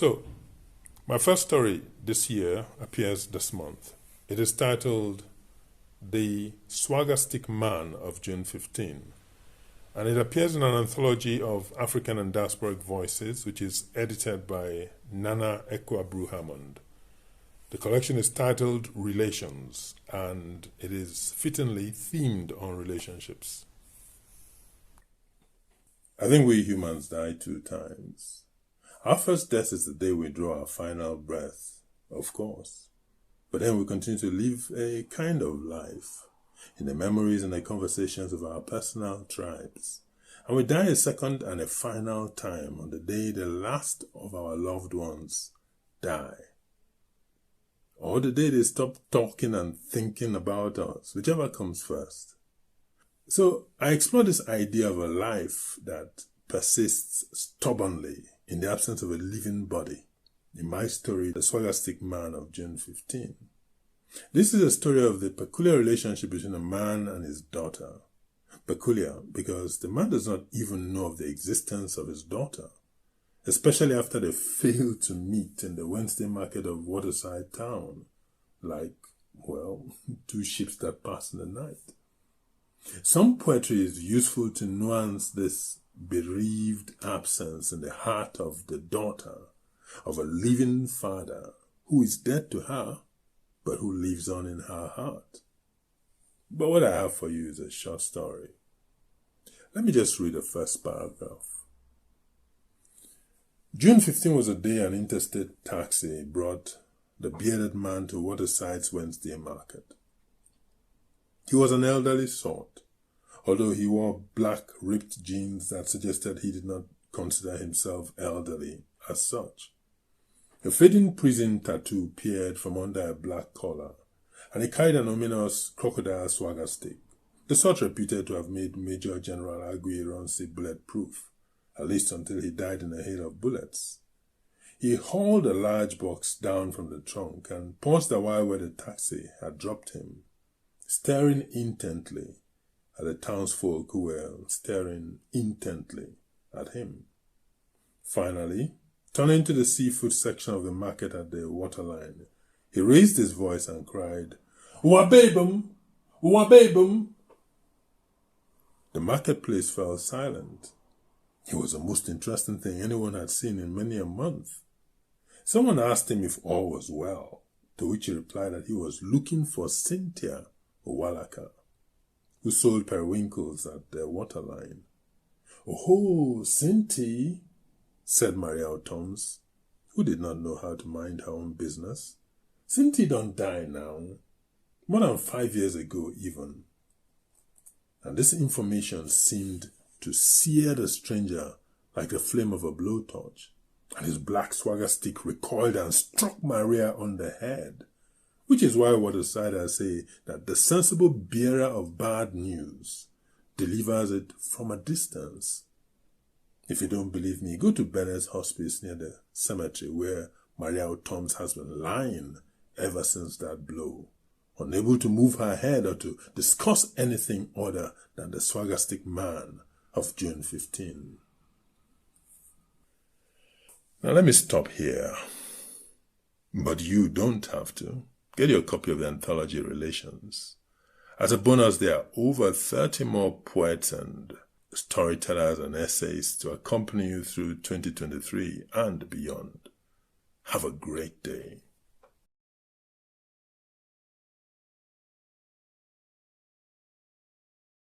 So, my first story this year appears this month. It is titled The Swagger-Stick Man of June 15, and it appears in an anthology of African and Diaspora Voices, which is edited by Nana Ekua Brew-Hammond. The collection is titled Relations, and it is fittingly themed on relationships. I think we humans die 2 times. Our first death is the day we draw our final breath, of course. But then we continue to live a kind of life in the memories and the conversations of our personal tribes. And we die a second and a final time on the day the last of our loved ones die. Or the day they stop talking and thinking about us, whichever comes first. So I explore this idea of a life that persists stubbornly in the absence of a living body. In my story, The Swagger-Stick Man of June 15. This is a story of the peculiar relationship between a man and his daughter. Peculiar because the man does not even know of the existence of his daughter, especially after they failed to meet in the Wednesday market of waterside town, like, well, 2 ships that pass in the night. Some poetry is useful to nuance this bereaved absence in the heart of the daughter of a living father who is dead to her, but who lives on in her heart. But what I have for you is a short story. Let me just read the first paragraph. June 15 was a day an interstate taxi brought the bearded man to Waterside's Wednesday market. He was an elderly sort, although he wore black ripped jeans that suggested he did not consider himself elderly as such. A fading prison tattoo peered from under a black collar, and he carried an ominous crocodile swagger stick, the sort reputed to have made Major General Ayesha bulletproof, at least until he died in a hail of bullets. He hauled a large box down from the trunk and paused a while where the taxi had dropped him, staring intently at the townsfolk who were staring intently at him. Finally, turning to the seafood section of the market at the waterline, he raised his voice and cried, "Wababum! Wababum!" The marketplace fell silent. It was the most interesting thing anyone had seen in many a month. Someone asked him if all was well, to which he replied that he was looking for Cynthia Owalaka, who sold periwinkles at the waterline. "Oh, Cynthia," said Maria Toms, who did not know how to mind her own business. "Cynthia don't die now. More than 5 years ago even." And this information seemed to sear the stranger like the flame of a blowtorch, and his black swagger stick recoiled and struck Maria on the head, which is why watersiders say that the sensible bearer of bad news delivers it from a distance. If you don't believe me, go to Bennett's hospice near the cemetery where Maria Toms has been lying ever since that blow, unable to move her head or to discuss anything other than the swagger-stick man of June 15. Now let me stop here. But you don't have to. Get your copy of the anthology Relations. As a bonus, there are over 30 more poets and storytellers and essays to accompany you through 2023 and beyond. Have a great day.